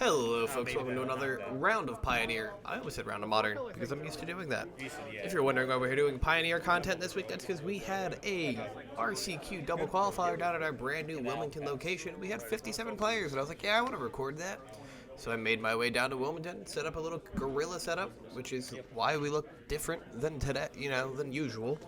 Hello folks, welcome to another round of Pioneer. I almost said round of Modern, because I'm used to doing that. If you're wondering why we're here doing Pioneer content this week, that's because we had a RCQ double qualifier down at our brand new Wilmington location. We had 57 players, and I was like, yeah, I want to record that. So I made my way down to Wilmington, set up a little gorilla setup, which is why we look different than today, than usual.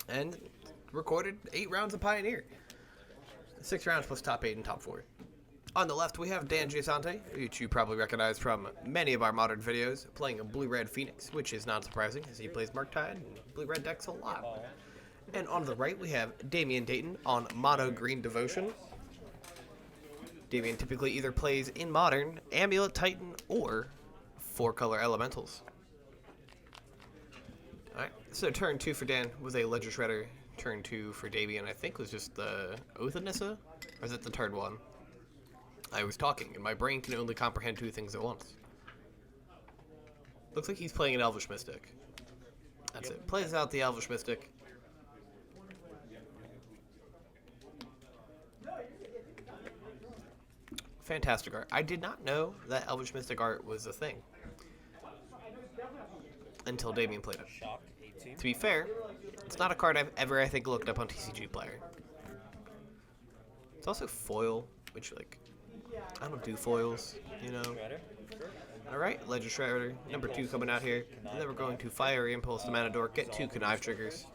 And recorded 8 rounds of Pioneer. 6 rounds plus top 8 and top 4. On the left, we have Dan Giasante, which you probably recognize from many of our modern videos, playing a Blue-Red Phoenix, which is not surprising, as he plays Murktide and Blue-Red decks a lot. And on the right, we have Damian Dayton on Mono Green Devotion. Damian typically either plays in Modern, Amulet Titan, or 4-color Elementals. Alright, so turn 2 for Dan was a Ledger Shredder. Turn 2 for Damian, I think, was just the Oath of Nissa? Or is it the third one? I was talking, and my brain can only comprehend 2 things at once. Looks like he's playing an Elvish Mystic. That's it. Plays out the Elvish Mystic. Fantastic art. I did not know that Elvish Mystic art was a thing until Damian played it. To be fair, it's not a card I've ever, I think, looked up on TCG Player. It's also foil, which, like, I don't do foils, Alright, Ledger Shredder, number 2 coming out here. And then we're going to Fiery Impulse to Matador, get 2 Connive triggers.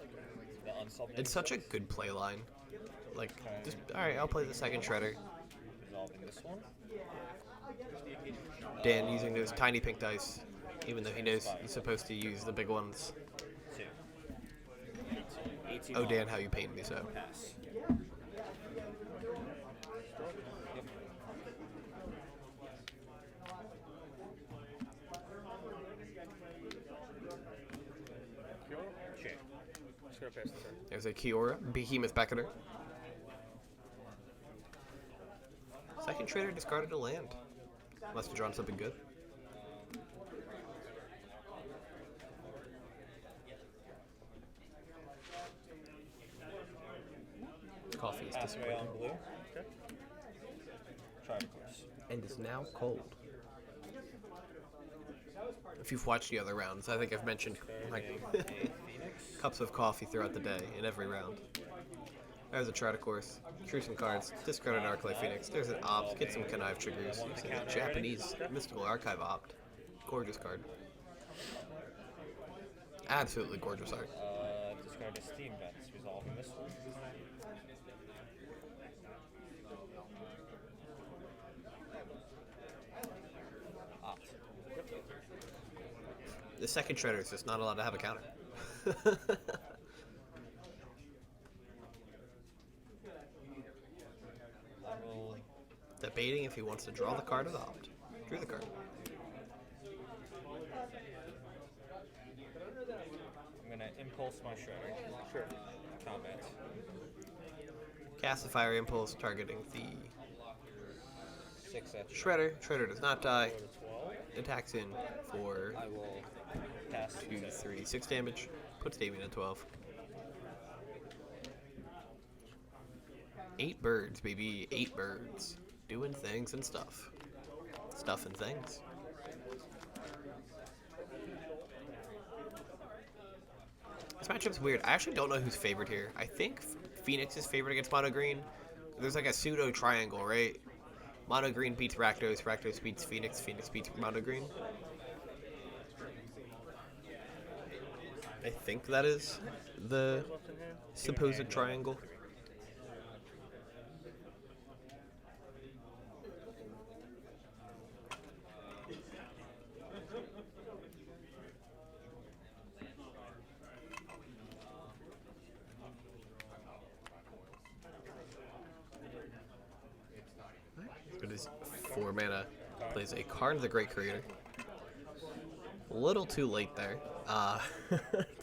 It's such a good play line. Like, just, alright, I'll play the second Shredder. Dan using those tiny pink dice, even though he knows he's supposed to use the big ones. Oh, Dan, how you painted me so. There's a Kiora, Behemoth Beckoner. Second trader discarded a land. Must have drawn something good. Coffee is disappointing. And is now cold. If you've watched the other rounds, I think I've mentioned like cups of coffee throughout the day in every round. There's a Trout, of course. Drew some cards. Discarded Arclight Phoenix. There's an Opt. Get some Connive triggers. Using a Japanese Mystical Archive Opt. Gorgeous card. Absolutely gorgeous art. Discard a Steam Vents. Resolving this one. The second Shredder is just not allowed to have a counter. Debating if he wants to draw the card or opt. Drew the card. I'm gonna impulse my Shredder. Sure. Combat. Cast a Fiery Impulse targeting the 6 Shredder. Shredder does not die. Attacks in for I will pass 2, 3, 6 damage. Puts Damian at 12. 8 birds, baby. 8 birds. Doing things and stuff. Stuff and things. This matchup's weird. I actually don't know who's favored here. I think Phoenix is favored against Mono Green. There's like a pseudo triangle, right? Mono Green beats Rakdos, Rakdos beats Phoenix, Phoenix beats Mono Green. I think that is the supposed triangle. It is 4 mana. Plays a Karn the Great Creator. A little too late there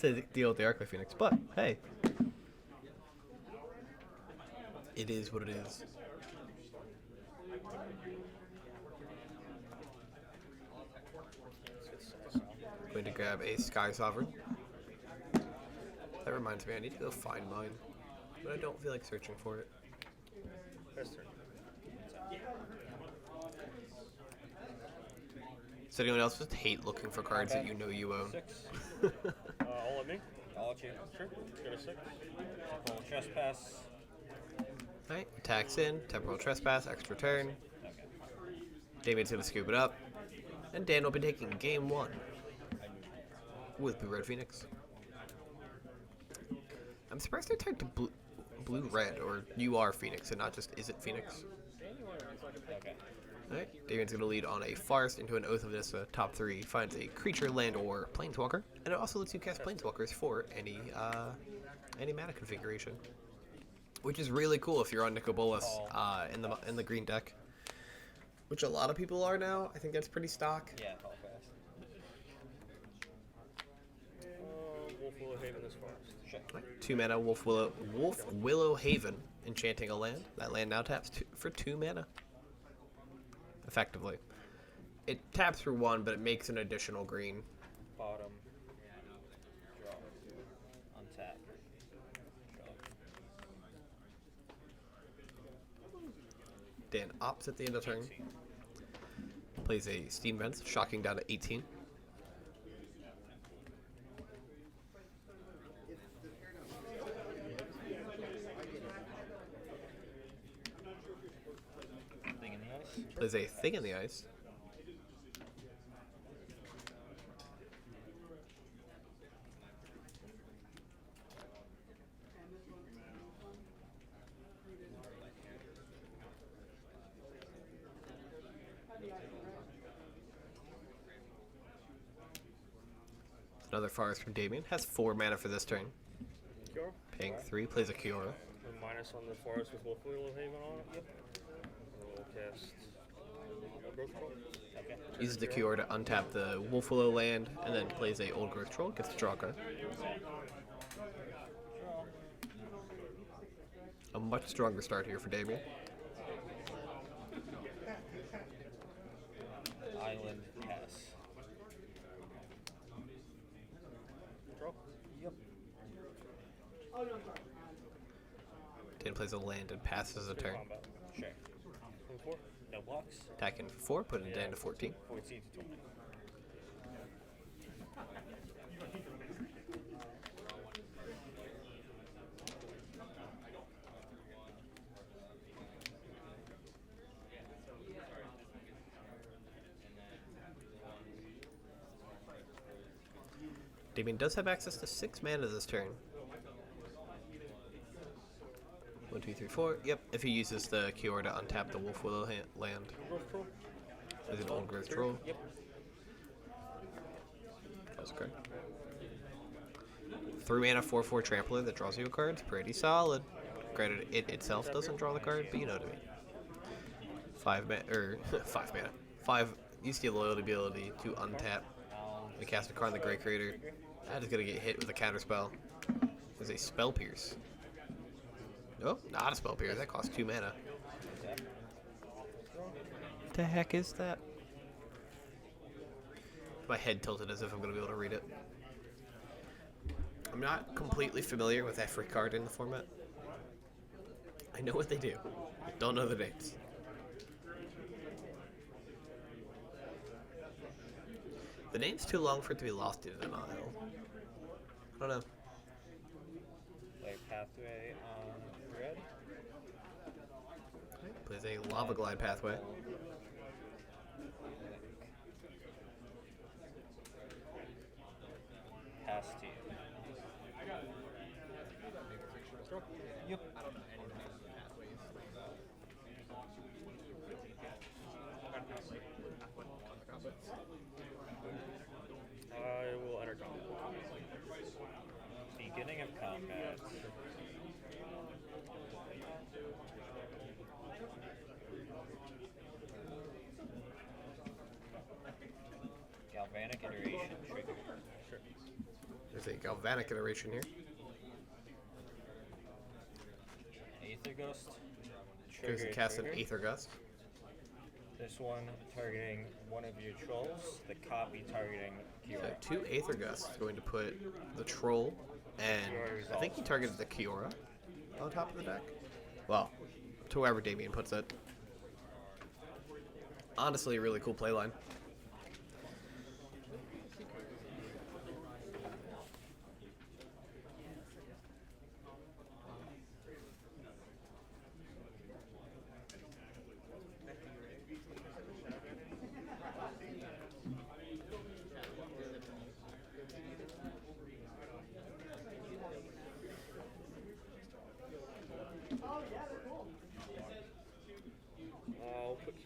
to deal with the Arclight Phoenix, but hey, it is what it is. Going to grab a Sky Sovereign. That reminds me, I need to go find mine, but I don't feel like searching for it. Does anyone else just hate looking for cards that you know you own? 6. All at me? All at you. Sure. Get a 6. Temporal Trespass. Alright, attacks in, Temporal Trespass, extra turn. Okay. Damien's gonna scoop it up. And Dan will be taking game 1 with Blue Red Phoenix. I'm surprised they turned to blue red, or you are Phoenix and not just Izzet Phoenix. Okay. Alright, Damien's gonna lead on a Forest into an Oath of Nissa. Top 3 finds a creature, land, or planeswalker, and it also lets you cast planeswalkers for any mana configuration, which is really cool if you're on Nicobolas in the green deck, which a lot of people are now. I think that's pretty stock. Yeah, call fast. Wolf Willow Haven this forest. Sure. 2 mana, Wolf Willow Haven, enchanting a land. That land now taps for 2 mana. Effectively. It taps for 1, but it makes an additional green. Bottom. Draw. Untap. Draw. Dan opts at the end of turn. Plays a Steam Vents, shocking down to 18. Thing in the ice. Plays a Thing in the Ice. Another Forest from Damien. Has 4 mana for this turn. Cure. Paying 3, plays a Kiora. Minus on the forest with Wolf Willow Haven on it. Yep. We'll cast Growth Troll. Okay. Uses the Kiora to untap the Wolf Willow land, and then plays a Old Growth Troll. Gets to draw a card. A much stronger start here for Damien. Island pass. Draw. Yep. Dan plays a land and passes a turn. Combat. Sure. 24. No blocks. Attacking for 4, putting it down to 14. 14 to 20. Damien does have access to 6 mana this turn. 1, 2, 3, 4. Yep, if he uses the Kiora to untap the Wolf Willow land. Growth Troll. There's an Old Growth Troll. Yep. Draws a card. 3 mana, 4/4 Trampler that draws you a card. It's pretty solid. Granted, it itself doesn't draw the card, but you know what I mean. 5 mana, or 5 mana. 5, use the loyalty ability to untap and cast a card in the Great Creator. That is going to get hit with a counterspell. There's a Spell Pierce. Oh, not a Spell Pierce. That costs 2 mana. What the heck is that? My head tilted as if I'm going to be able to read it. I'm not completely familiar with every card in the format. I know what they do. I don't know the names. The name's too long for it to be lost in denial. I don't know. Play Pathway on red. Plays a Lava Glide Pathway. Pass to you. Yep. I will enter combat. Beginning of combat. Galvanic iteration trigger. Sure. There's a Galvanic iteration here. Aether Ghost. Goes to cast an Aether Gust. This one targeting one of your trolls. The copy targeting Kiora. So 2 Aether Gusts going to put the Troll, and I think he targeted the Kiora on top of the deck. Well, to wherever Damien puts it. Honestly, a really cool playline.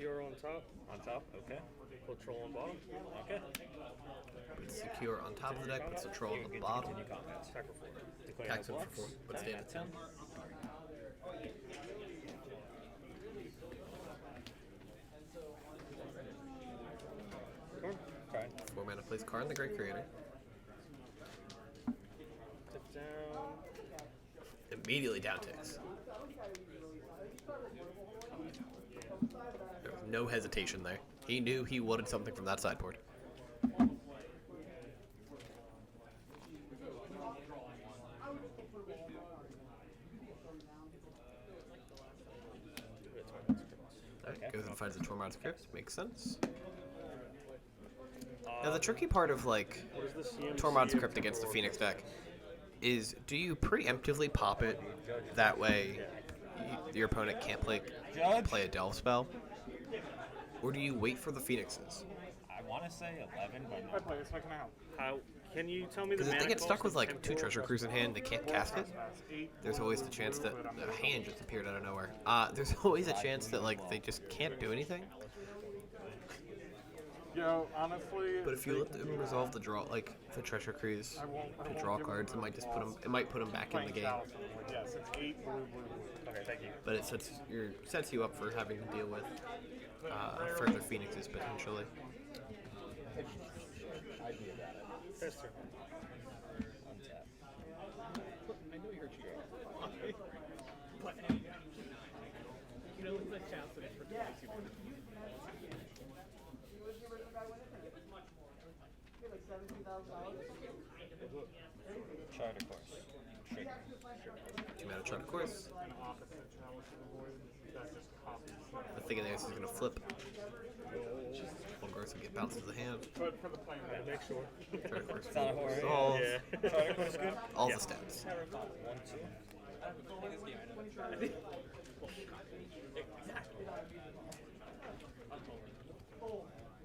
Secure on top. On top, okay. Put troll on bottom. Okay. Put secure on top of the deck, puts the troll on the bottom. Continue combat. Attack for 4. Declaring Tax no him for blocks. 4. What's Attacking damage? at 10. Turn. Okay. 4 mana, plays Karn the Great Creator. Tip down. Immediately down ticks. There was no hesitation there. He knew he wanted something from that sideboard. Alright, goes and finds the Tormod's Crypt. Makes sense. Now the tricky part of like What is this CMC Tormod's Crypt against the Phoenix deck is, do you preemptively pop it that way your opponent can't play a Delve spell? Or do you wait for the Phoenixes? I want to say 11, but I play this like an out. How can you tell me the Because if mana they get cost stuck with of like 2 temporal Treasure Cruise in hand, they can't cast it. There's always the chance that a hand just appeared out of nowhere. There's always a chance that like they just can't do anything. Yo, honestly. But if you let them resolve the draw, like the Treasure Cruise to draw cards, it might just put them. It might put them back in the game. Yes, it's 8 blue, blue, blue. Okay, thank you. But it sets you up for having to deal with further Phoenixes potentially. I'd be about it. First turn. Untap. I know you're cheating. But you know the chance that it's for 22. Charter course. Trigger. 2 mana Charter Course. An opposite challenge to avoid. That just copies. I'm thinking this is gonna flip. One Course will get bounced to the hand. But for the plane, Yeah, make sure. Charter Course It's not a horror. resolve. Yeah. Charter course good? All Yeah. the stats. 1, 2. Exactly.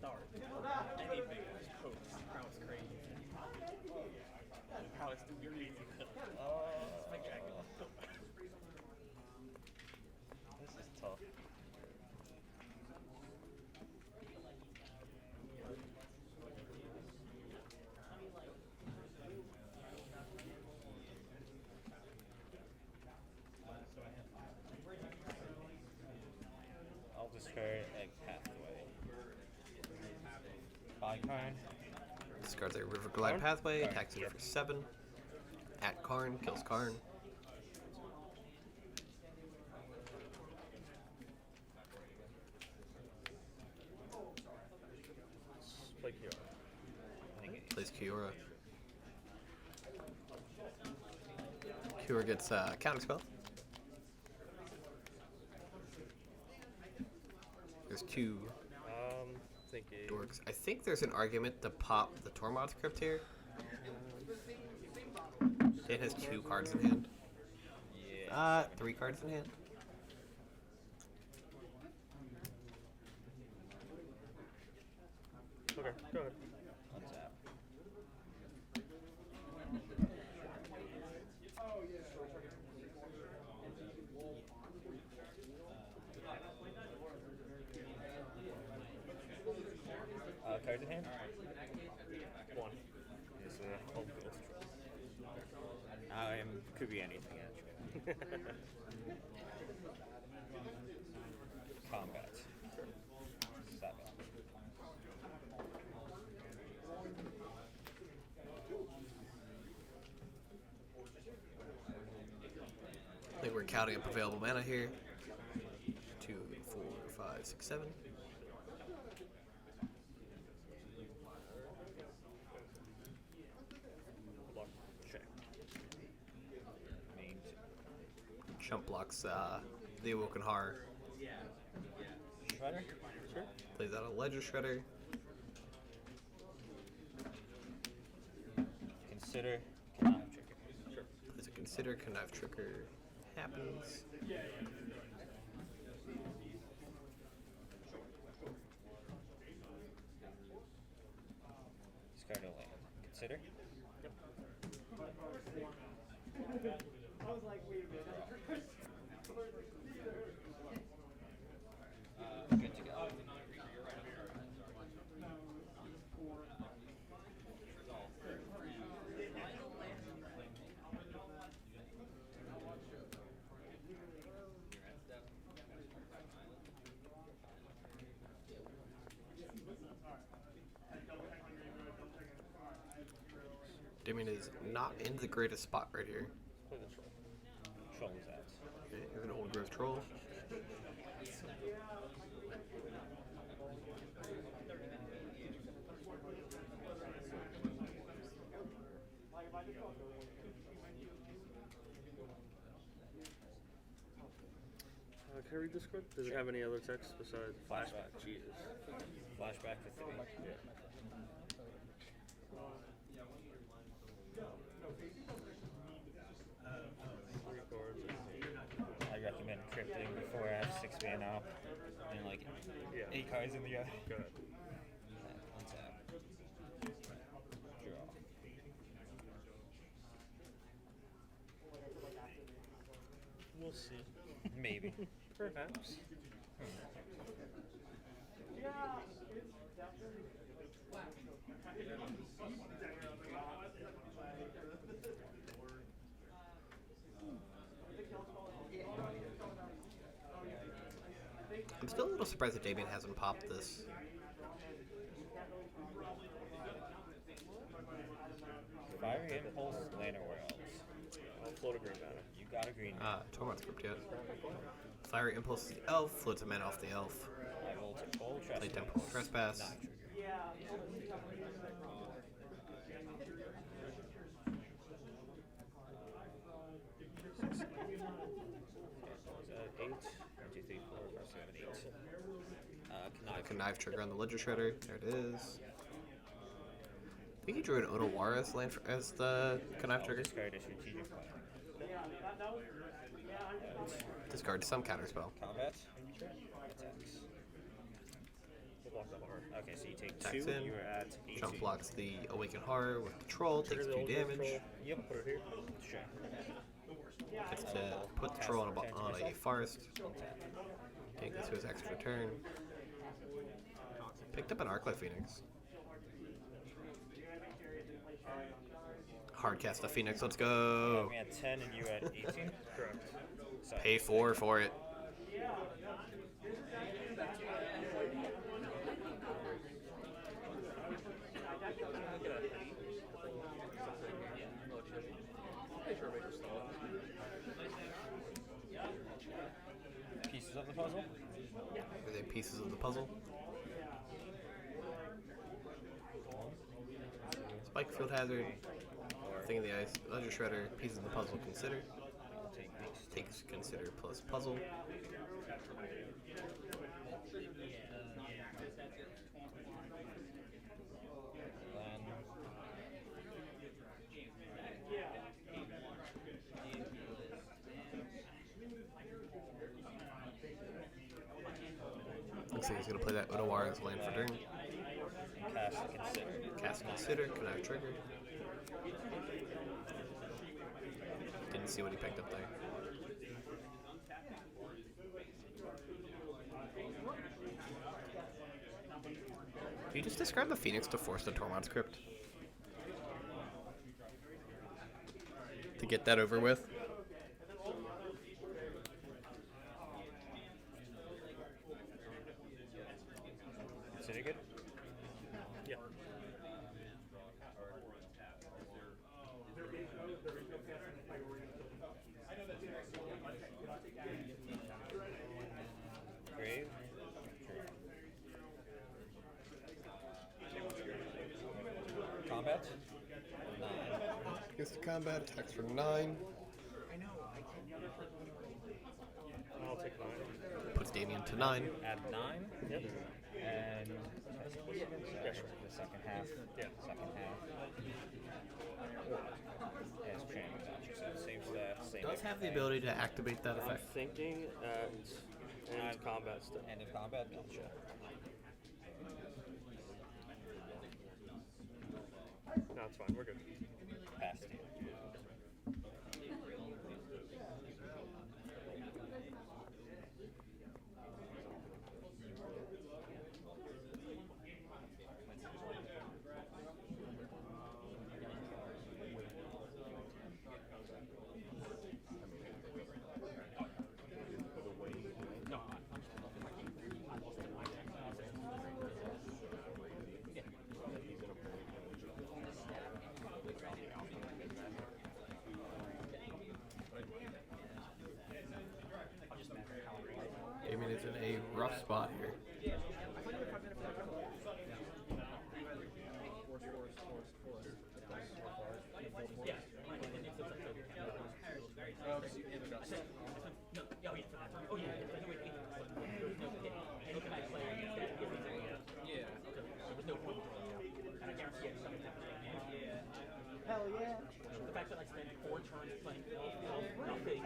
Dark. Any big ass coach. Prowess crazy. Prowess do crazy. Spectacular. This is tough. I'll discard Egg Pathway. Buy card. Discard their River Glide Pathway, attacks it for 7. At Karn, kills Karn. Play Kyo. Plays Kiora. Kiora gets Counterspell. There's 2 Thinking. dorks. I think there's an argument to pop the Tormod's Crypt here. It has 2 cards in hand. Yeah. 3 cards in hand. Okay, go ahead. Untap. Cards in hand? 1. Is Home Field. Could be anything actually. Combat. 7. I think we're counting up available mana here. 2, 4, 5, 6, 7. Block. Check. Main. Jump blocks the Awoken Horror. Shredder? Sure. Plays out a Ledger Shredder. Consider Connive Trigger. Sure. Plays a Consider, Connive Trigger. Happens. Discard a land. Consider. Good to go. Damien is not in the greatest spot right here. Play the troll. Troll is out. Okay, here's an old growth troll. Can I read this card? Does it have any other text besides flashback? Jesus. Flashback to 3. Three cards. I recommend crypting before I have 6 mana and like Yeah. 8 cards in the yard. Go ahead. Untap. Draw. We'll see. Maybe. Perhaps. I'm still a little surprised that Damien hasn't popped this. Fiery Impulse, Lantern Worlds. I'll float a green mana. You got a green. Tormod's Crypt yet. Fiery Impulse, the elf, floats a mana off the elf. I will take Cold Trespass. Play Temporal Trespass. Not trigger. Eight. 1, 2, 3, 4, 5, 6, 7, 8. Connive trigger on the Ledger Shredder. There it is. I think he drew an Otawara as, as the Connive trigger. Discard a strategic plan. Discard some counterspell. Combat. Attacks. We'll block the horror. Okay, so you take Attacks 2. in. You are at 18. Jump blocks the Awakened Horror with the troll, takes Trigger the 2 old growth damage. troll. Yep. Put it here. Sure. Gets to put the troll on a forest. Take this to his extra turn. Picked up an Arclight Phoenix. Hardcast a Phoenix, let's go. We had 10 and you had 18. Correct. So Pay 4 for it. pieces of the puzzle. Are they pieces of the puzzle? Spike Field Hazard, Thing in the Ice, Ledger Shredder, pieces of the puzzle, consider. Take these. Takes consider plus puzzle. Then Looks like he's gonna play that Otawara's land for turn. cast the consider. Cast consider, Connive trigger. Didn't see what he picked up there. Can you just describe the Phoenix to force the Tormod's Crypt? To get that over with. Consider good. Yeah. Grave. Combat. 9. Gets to combat, attacks for 9. I'll take 9. Puts Damien to 9. Add 9. Yep. And Yeah, sure. the second half. Yeah. Second half. Has training attached. So same stats. Same Does have the everything. ability to activate that I'm effect. thinking at end combat still. End of combat. Gotcha. No, it's fine. We're good. Past you. rough spot here. Hell yeah. The fact that I spent 4 turns playing nothing,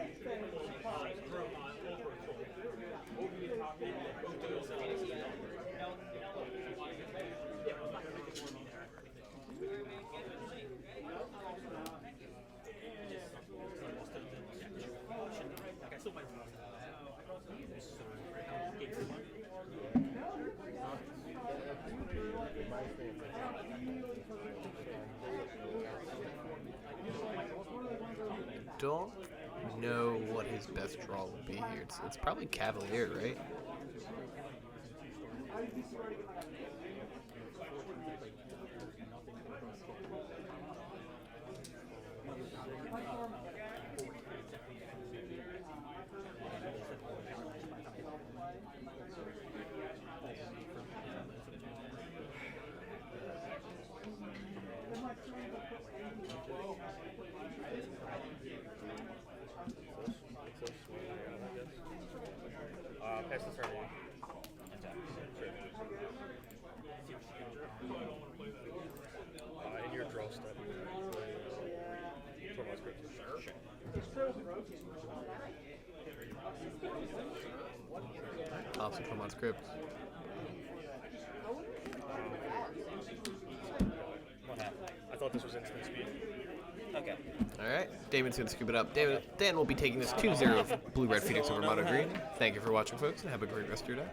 Don't know what his best draw would be here. It's probably Cavalier, right? Pass the turn. In your draw step. Sure. Thompson come on script. What happened? I thought this was instant speed. Okay. Alright, Damon's going to scoop it up. Dan will be taking this 2-0 Blue-Red Phoenix over Mono Green. Thank you for watching, folks, and have a great rest of your day.